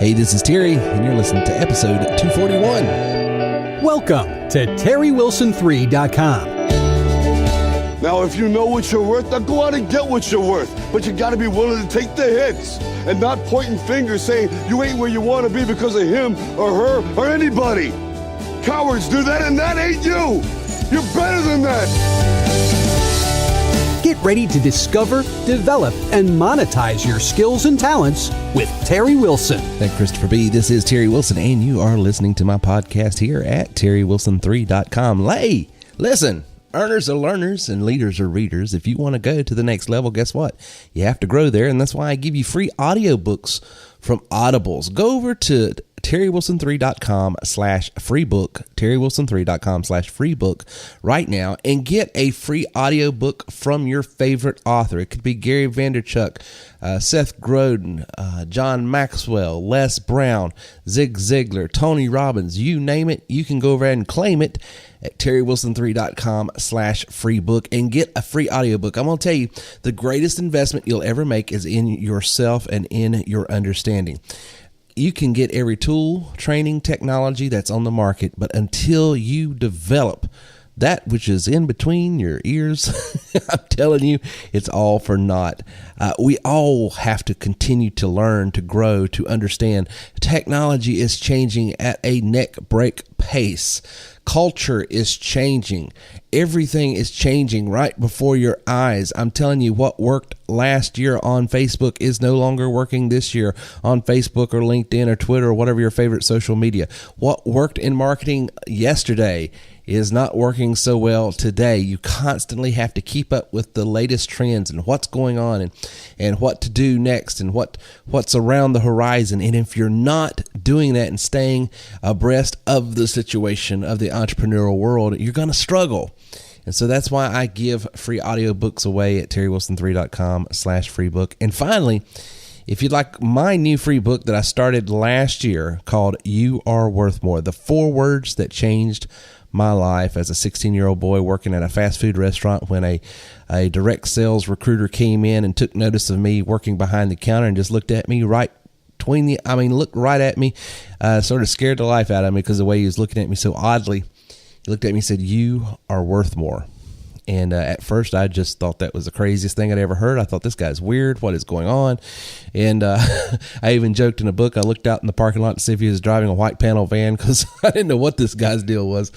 Hey, this is Terry, and you're listening to episode 241. Welcome to TerryWilson3.com. Now, if you know what you're worth, now go out and get what you're worth. But you gotta be willing to take the hits and not pointing fingers saying you ain't where you wanna be because of him or her or anybody. Cowards do that, and that ain't you. You're better than that. Get ready to discover, develop, and monetize your skills and talents with Terry Wilson. Thank Christopher B. This is Terry Wilson, and you are listening to my podcast here at TerryWilson3.com. Hey, listen. Earners are learners and leaders are readers. If you want to go to the next level, guess what? You have to grow there, and that's why I give you free audiobooks from Audibles. Go over to TerryWilson3.com/freebook, TerryWilson3.com/freebook right now and get a free audiobook from your favorite author. It could be Gary Vaynerchuk, Seth Godin, John Maxwell, Les Brown, Zig Ziglar, Tony Robbins, you name it. You can go over and claim it at TerryWilson3.com/freebook and get a free audiobook. I'm going to tell you, the greatest investment you'll ever make is in yourself and in your understanding. You can get every tool, training, technology that's on the market, but until you develop that which is in between your ears, I'm telling you, it's all for naught. We all have to continue to learn, to grow, to understand. Technology is changing at a neck break pace. Culture is changing. Everything is changing right before your eyes. I'm telling you, what worked last year on Facebook is no longer working this year on Facebook or LinkedIn or Twitter or whatever your favorite social media. What worked in marketing yesterday is not working so well today. You constantly have to keep up with the latest trends and what's going on and what to do next and what's around the horizon. And if you're not doing that and staying abreast of the situation of the entrepreneurial world, you're going to struggle. And so that's why I give free audiobooks away at TerryWilson3.com/freebook. And finally, if you'd like my new free book that I started last year called You Are Worth More, the 4 words that changed my life as a 16-year-old boy working at a fast food restaurant, when a direct sales recruiter came in and took notice of me working behind the counter and just looked at me looked right at me, sort of scared the life out of me because the way he was looking at me so oddly. He looked at me and said, "You are worth more." And at first, I just thought that was the craziest thing I'd ever heard. I thought, this guy's weird. What is going on? And I even joked in a book. I looked out in the parking lot to see if he was driving a white panel van because I didn't know what this guy's deal was.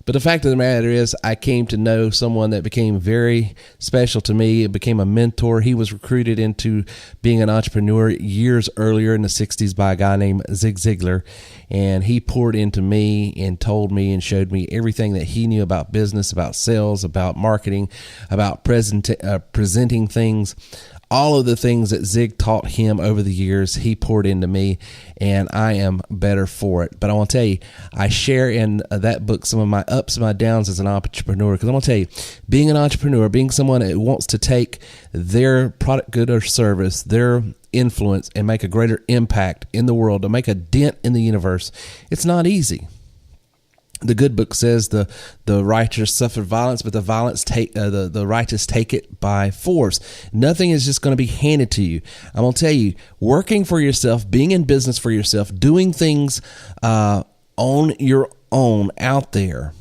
But the fact of the matter is, I came to know someone that became very special to me. It became a mentor. He was recruited into being an entrepreneur years earlier in the 60s by a guy named Zig Ziglar. And he poured into me and told me and showed me everything that he knew about business, about sales, about marketing, about presenting things. All of the things that Zig taught him over the years, he poured into me, and I am better for it. But I want to tell you, I share in that book some of my ups and my downs as an entrepreneur, because I want to tell you, being an entrepreneur, being someone that wants to take their product, good, or service, their influence, and make a greater impact in the world, to make a dent in the universe, it's not easy. The good book says the righteous suffer violence, but the righteous take it by force. Nothing is just going to be handed to you. I'm going to tell you, working for yourself, being in business for yourself, doing things on your own out there,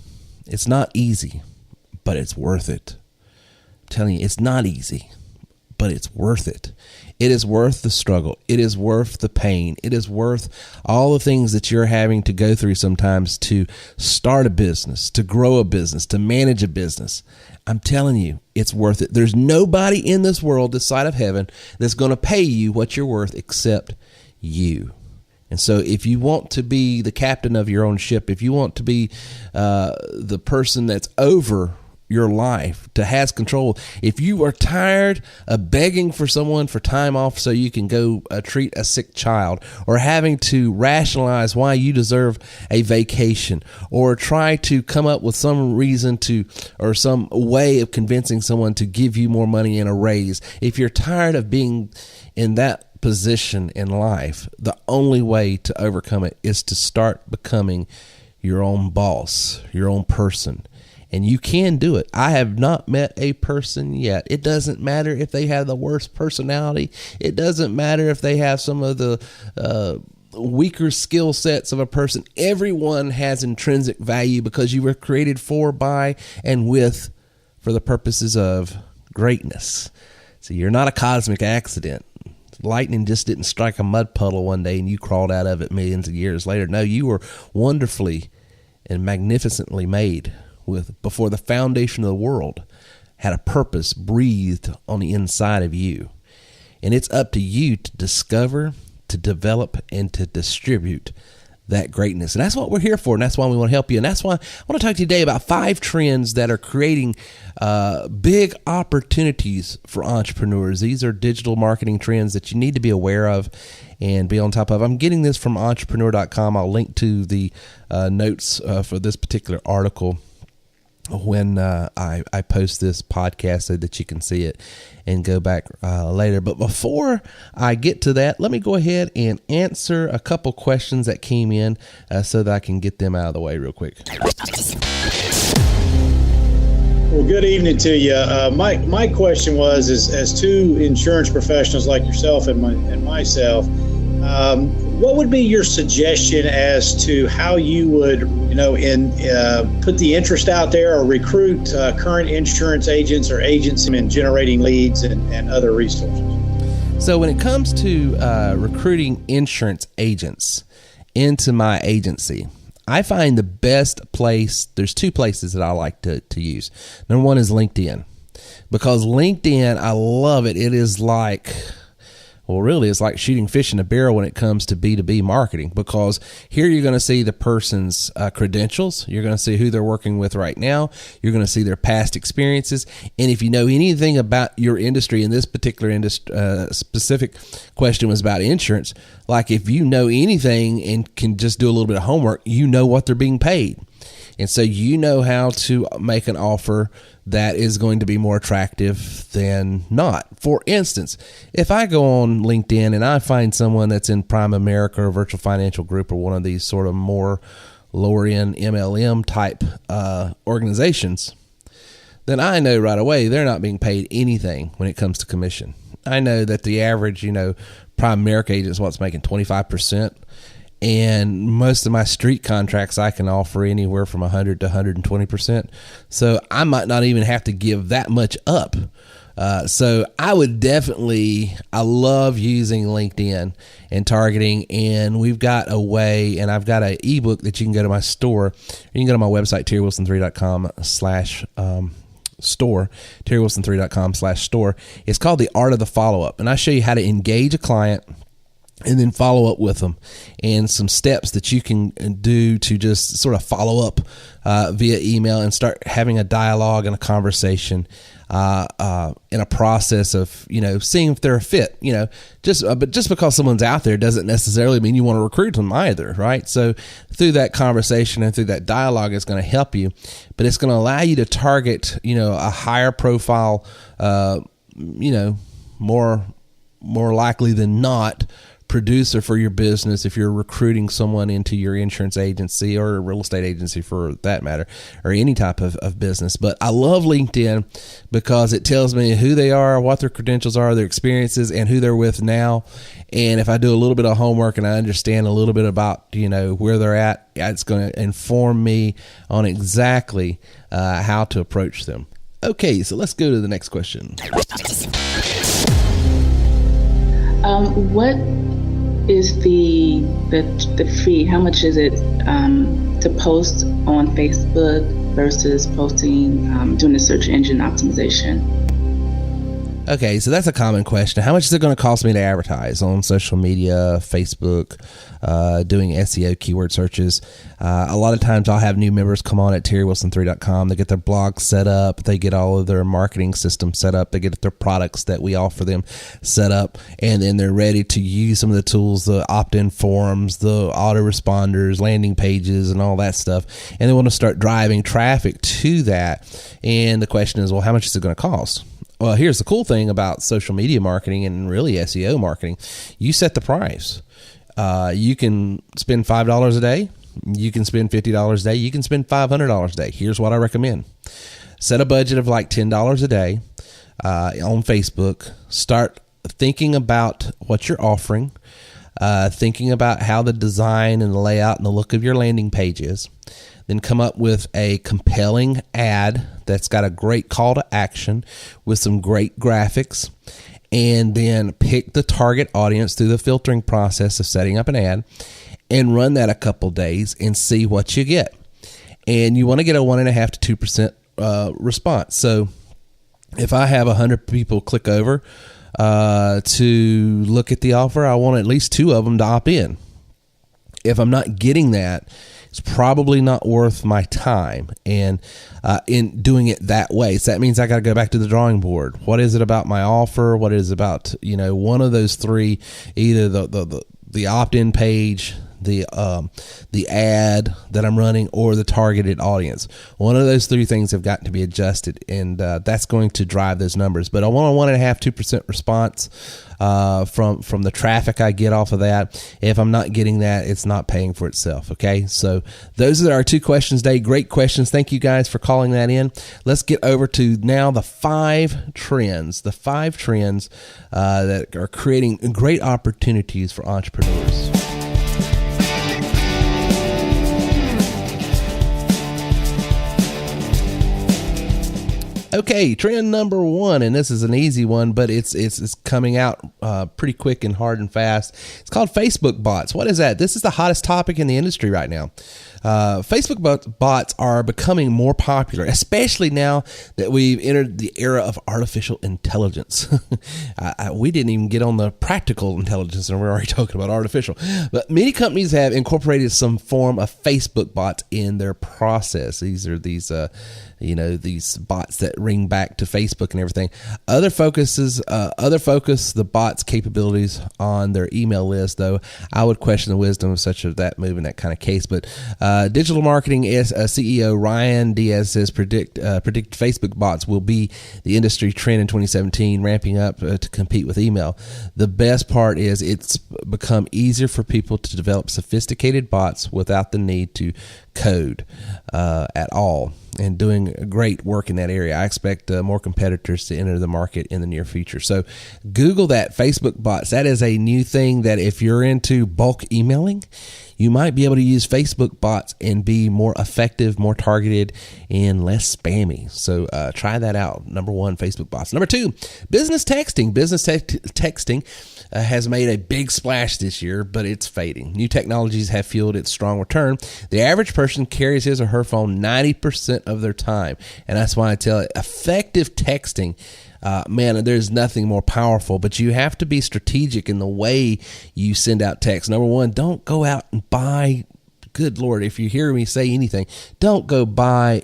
it's not easy, but it's worth it. I'm telling you, it's not easy, but it's worth it. It is worth the struggle. It is worth the pain. It is worth all the things that you're having to go through sometimes to start a business, to grow a business, to manage a business. I'm telling you, it's worth it. There's nobody in this world, this side of heaven, that's going to pay you what you're worth except you. And so if you want to be the captain of your own ship, if you want to be the person that's over your life, to has control, if you are tired of begging for someone for time off so you can go treat a sick child, or having to rationalize why you deserve a vacation, or try to come up with some reason to, or some way of convincing someone to give you more money and a raise, if you're tired of being in that position in life, the only way to overcome it is to start becoming your own boss, your own person. And you can do it. I have not met a person yet. It doesn't matter if they have the worst personality. It doesn't matter if they have some of the weaker skill sets of a person. Everyone has intrinsic value because you were created for, by, and for the purposes of greatness. So you're not a cosmic accident. Lightning just didn't strike a mud puddle one day and you crawled out of it millions of years later. No, you were wonderfully and magnificently made before the foundation of the world, had a purpose breathed on the inside of you. And it's up to you to discover, to develop, and to distribute that greatness. And that's what we're here for, and that's why we want to help you. And that's why I want to talk to you today about 5 trends that are creating big opportunities for entrepreneurs. These are digital marketing trends that you need to be aware of and be on top of. I'm getting this from entrepreneur.com. I'll link to the notes for this particular article when I post this podcast so that you can see it and go back later. But before I get to that, let me go ahead and answer a couple questions that came in so that I can get them out of the way real quick. Well, good evening to you. My question was, as two insurance professionals like yourself and myself, what would be your suggestion as to how you would, put the interest out there or recruit current insurance agents or agents in generating leads and other resources? So when it comes to recruiting insurance agents into my agency, I find the best place, there's 2 places that I like to use. Number 1 is LinkedIn, because LinkedIn, I love it. It is like, well, really, it's like shooting fish in a barrel when it comes to B2B marketing, because here you're going to see the person's credentials. You're going to see who they're working with right now. You're going to see their past experiences. And if you know anything about your industry, in this particular specific question was about insurance, like if you know anything and can just do a little bit of homework, you know what they're being paid. And so you know how to make an offer that is going to be more attractive than not. For instance, if I go on LinkedIn and I find someone that's in Prime America or Virtual Financial Group or one of these sort of more lower end MLM type organizations, then I know right away they're not being paid anything when it comes to commission. I know that the average, Prime America agent is what's making 25%. And most of my street contracts, I can offer anywhere from 100 to 120%. So I might not even have to give that much up. So I would definitely, I love using LinkedIn and targeting. And we've got a way, and I've got an ebook that you can go to my store. Or you can go to my website, terrywilson3.com/store, terrywilson3.com/store. It's called The Art of the Follow-Up. And I show you how to engage a client and then follow up with them, and some steps that you can do to just sort of follow up via email and start having a dialogue and a conversation in a process of, seeing if they're a fit, but just because someone's out there doesn't necessarily mean you want to recruit them either. Right. So through that conversation and through that dialogue, it's going to help you, but it's going to allow you to target, a higher profile, more likely than not producer for your business if you're recruiting someone into your insurance agency or a real estate agency for that matter, or any type of business. But I love LinkedIn because it tells me who they are, what their credentials are, their experiences, and who they're with now. And if I do a little bit of homework and I understand a little bit about, where they're at, it's going to inform me on exactly how to approach them. Okay, so let's go to the next question. What is the fee? How much is it to post on Facebook versus posting, doing the search engine optimization? Okay, so that's a common question. How much is it going to cost me to advertise on social media, Facebook, doing SEO keyword searches? A lot of times I'll have new members come on at terrywilson3.com. They get their blog set up. They get all of their marketing systems set up. They get their products that we offer them set up. And then they're ready to use some of the tools, the opt-in forms, the autoresponders, landing pages, and all that stuff. And they want to start driving traffic to that. And the question is, well, how much is it going to cost? Well, here's the cool thing about social media marketing and really SEO marketing. You set the price. You can spend $5 a day. You can spend $50 a day. You can spend $500 a day. Here's what I recommend. Set a budget of like $10 a day on Facebook. Start thinking about what you're offering. thinking about how the design and the layout and the look of your landing page is. Then come up with a compelling ad that's got a great call to action with some great graphics. And then pick the target audience through the filtering process of setting up an ad and run that a couple days and see what you get. And you want to get a 1.5 to 2% response. So if I have 100 people click over to look at the offer, I want at least 2 of them to opt in. If I'm not getting that, it's probably not worth my time and in doing it that way. So that means I got to go back to the drawing board. What is it about my offer? What is it about, one of those 3, either the opt-in page, the ad that I'm running, or the targeted audience. One of those 3 things have got to be adjusted, and that's going to drive those numbers. But I want a 1.5, 2% response from the traffic I get off of that. If I'm not getting that, it's not paying for itself. Okay, so those are our 2 questions today. Great questions. Thank you guys for calling that in. Let's get over to now the 5 trends. The 5 trends that are creating great opportunities for entrepreneurs. Okay, trend number 1, and this is an easy one, but it's coming out pretty quick and hard and fast. It's called Facebook bots. What is that? This is the hottest topic in the industry right now. Facebook bots are becoming more popular, especially now that we've entered the era of artificial intelligence. We didn't even get on the practical intelligence, and we're already talking about artificial. But many companies have incorporated some form of Facebook bots in their process. These are these bots that ring back to Facebook and everything. Other focus the bots' capabilities on their email list, though I would question the wisdom of such of that move in that kind of case. But digital marketing CEO Ryan Diaz says predict Facebook bots will be the industry trend in 2017, ramping up to compete with email. The best part is it's become easier for people to develop sophisticated bots without the need to code at all, and doing great work in that area. I expect more competitors to enter the market in the near future. So Google that, Facebook bots. That is a new thing that if you're into bulk emailing, you might be able to use Facebook bots and be more effective, more targeted, and less spammy. So try that out. Number 1, Facebook bots. Number 2, business texting. Business texting has made a big splash this year, but it's fading. New technologies have fueled its strong return. The average person carries his or her phone 90% of their time, and that's why I tell it, effective texting, man, there's nothing more powerful, but you have to be strategic in the way you send out text. Number 1, don't go out and buy, good Lord, if you hear me say anything, don't go buy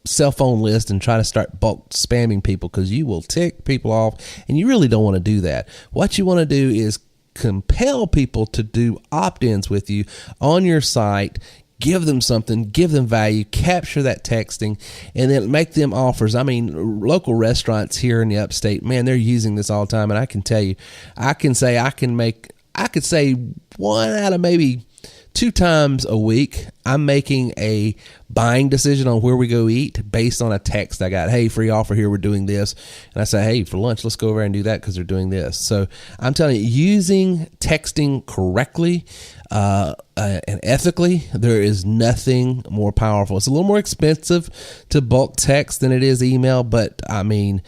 cell phone list and try to start bulk spamming people, because you will tick people off, and you really don't want to do that. What you want to do is compel people to do opt-ins with you on your site. Give them something, give them value, capture that texting, and then make them offers. I mean, local restaurants here in the upstate, man, they're using this all the time. And I can tell you, I could say 1 out of maybe 2 times a week, I'm making a buying decision on where we go eat based on a text I got. Hey, free offer here, we're doing this. And I say, hey, for lunch, let's go over and do that because they're doing this. So I'm telling you, using texting correctly and ethically, there is nothing more powerful. It's a little more expensive to bulk text than it is email, but I mean,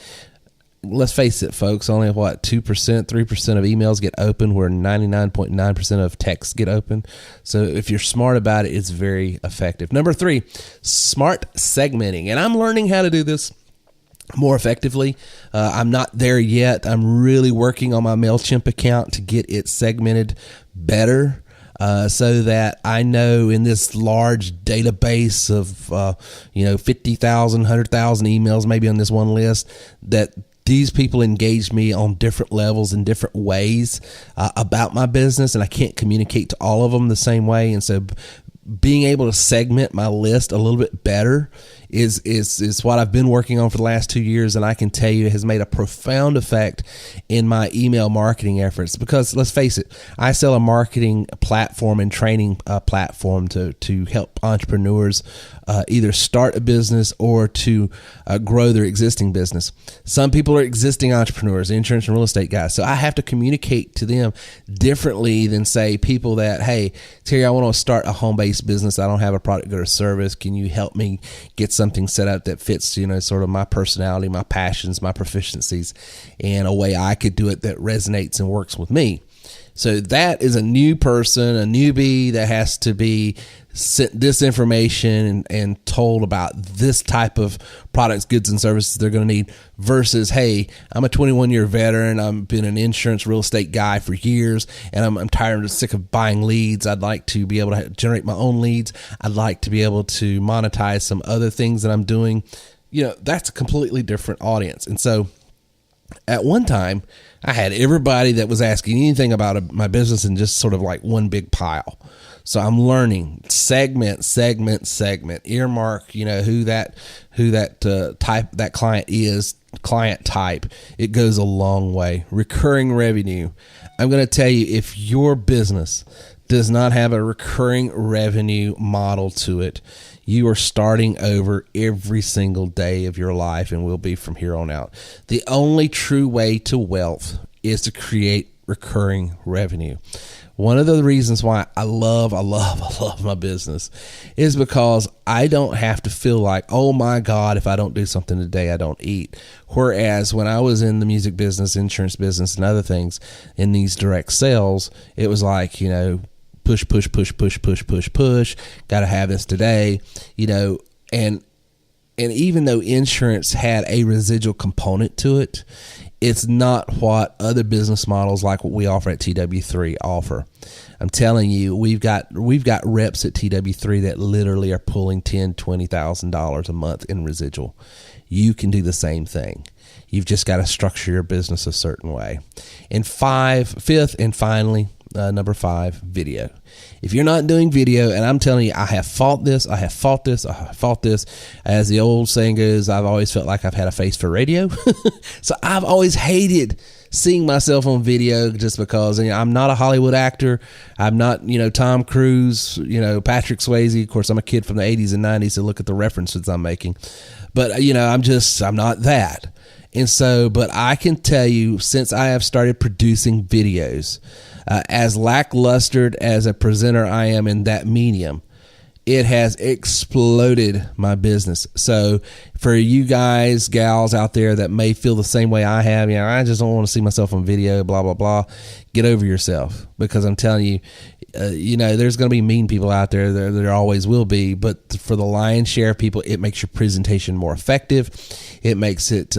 let's face it, folks, only 2%, 3% of emails get open, where 99.9% of texts get open. So if you're smart about it, it's very effective. Number 3, smart segmenting. And I'm learning how to do this more effectively. I'm not there yet. I'm really working on my MailChimp account to get it segmented better. So that I know in this large database of 50,000, 100,000 emails, maybe on this one list, that these people engage me on different levels in different ways about my business, and I can't communicate to all of them the same way. And so being able to segment my list a little bit better is what I've been working on for the last 2 years, and I can tell you it has made a profound effect in my email marketing efforts. Because let's face it, I sell a marketing platform and training platform to help entrepreneurs either start a business or to grow their existing business. Some people are existing entrepreneurs, insurance and real estate guys, so I have to communicate to them differently than, say, people that, hey, Terry, I want to start a home-based business. I don't have a product or a service. Can you help me get something set up that fits, sort of my personality, my passions, my proficiencies, and a way I could do it that resonates and works with me? So that is a new person, a newbie that has to be sent this information and told about this type of products, goods, and services they're going to need versus, hey, I'm a 21-year veteran. I've been an insurance real estate guy for years, and I'm tired and sick of buying leads. I'd like to be able to generate my own leads. I'd like to be able to monetize some other things that I'm doing. That's a completely different audience. And so at one time, I had everybody that was asking anything about my business in just sort of like one big pile. So I'm learning segment, earmark, who that type, that client is, client type. It goes a long way. Recurring revenue. I'm going to tell you, if your business does not have a recurring revenue model to it, you are starting over every single day of your life and will be from here on out. The only true way to wealth is to create recurring revenue. One of the reasons why I love my business is because I don't have to feel like, oh my God, if I don't do something today, I don't eat. Whereas when I was in the music business, insurance business, and other things in these direct sales, it was like, push. Got to have this today, and even though insurance had a residual component to it, it's not what other business models like what we offer at TW3 offer. I'm telling you, we've got reps at TW3 that literally are pulling $10,000, $20,000 a month in residual. You can do the same thing. You've just got to structure your business a certain way. And fifth and finally, number 5, video. If you're not doing video, and I'm telling you, I have fought this. As the old saying goes, I've always felt like I've had a face for radio. So I've always hated seeing myself on video just because I'm not a Hollywood actor. I'm not, Tom Cruise, Patrick Swayze. Of course, I'm a kid from the 80s and 90s, so look at the references I'm making. But, I'm not that. And so, but I can tell you, since I have started producing videos, as lackluster as a presenter I am in that medium, it has exploded my business. So for you guys, gals out there that may feel the same way I have, I just don't want to see myself on video, blah, blah, blah. Get over yourself, because I'm telling you, there's going to be mean people out there. There always will be. But for the lion's share of people, it makes your presentation more effective. It makes it,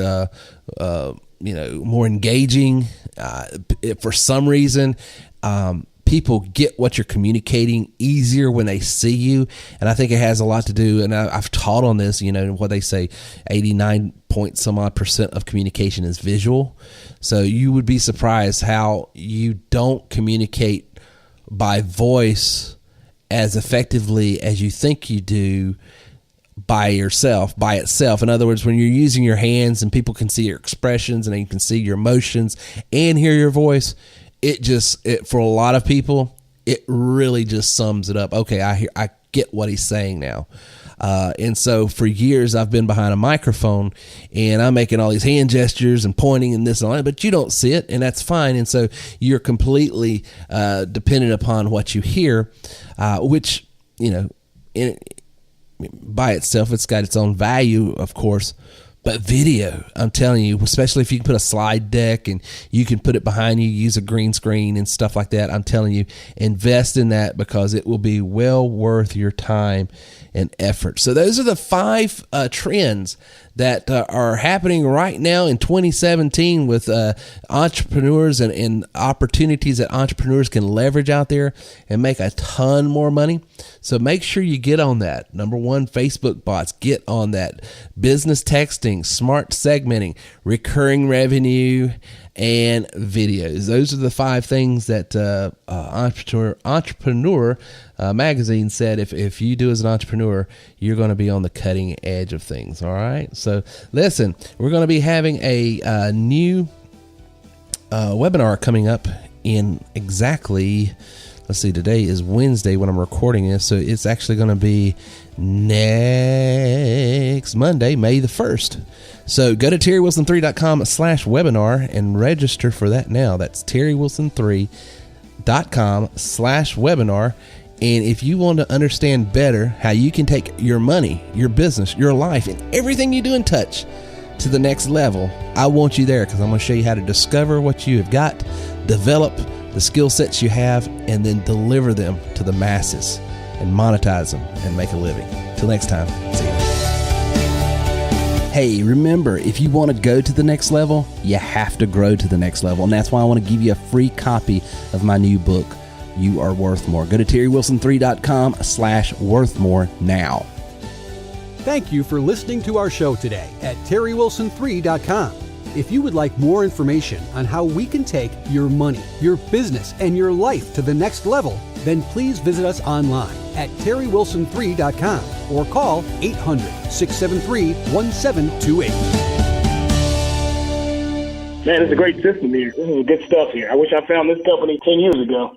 more engaging. For some reason, people get what you're communicating easier when they see you. And I think it has a lot to do, and I've taught on this, what they say, 89% of communication is visual. So you would be surprised how you don't communicate by voice as effectively as you think you do by itself. In other words, when you're using your hands and people can see your expressions and you can see your emotions and hear your voice, it for a lot of people, it really just sums it up. Okay, I get what he's saying now. And so for years I've been behind a microphone and I'm making all these hand gestures and pointing and this and all that, but you don't see it, and that's fine. And so you're completely dependent upon what you hear, which, by itself, it's got its own value, of course. But video, I'm telling you, especially if you can put a slide deck and you can put it behind you, use a green screen and stuff like that, I'm telling you, invest in that, because it will be well worth your time and effort. So those are the 5 trends that are happening right now in 2017 with entrepreneurs and opportunities that entrepreneurs can leverage out there and make a ton more money. So make sure you get on that. Number 1, Facebook bots, get on that. Business texting, smart segmenting, recurring revenue, and videos. Those are the 5 things that Entrepreneur magazine said if you do as an entrepreneur, you're going to be on the cutting edge of things. All right. So listen, we're going to be having a new webinar coming up in exactly, let's see, today is Wednesday when I'm recording this, so it's actually going to be next Monday, May the 1st. So go to terrywilson3.com/webinar and register for that now. That's terrywilson3.com/webinar. And if you want to understand better how you can take your money, your business, your life, and everything you do and touch to the next level, I want you there, because I'm going to show you how to discover what you have got, develop the skill sets you have, and then deliver them to the masses and monetize them and make a living. Till next time, see you. Hey, remember, if you want to go to the next level, you have to grow to the next level. And that's why I want to give you a free copy of my new book, You Are Worth More. Go to terrywilson3.com/worthmore now. Thank you for listening to our show today at terrywilson3.com. If you would like more information on how we can take your money, your business, and your life to the next level, then please visit us online at terrywilson3.com or call 800-673-1728. Man, it's a great system here. This is good stuff here. I wish I found this company 10 years ago.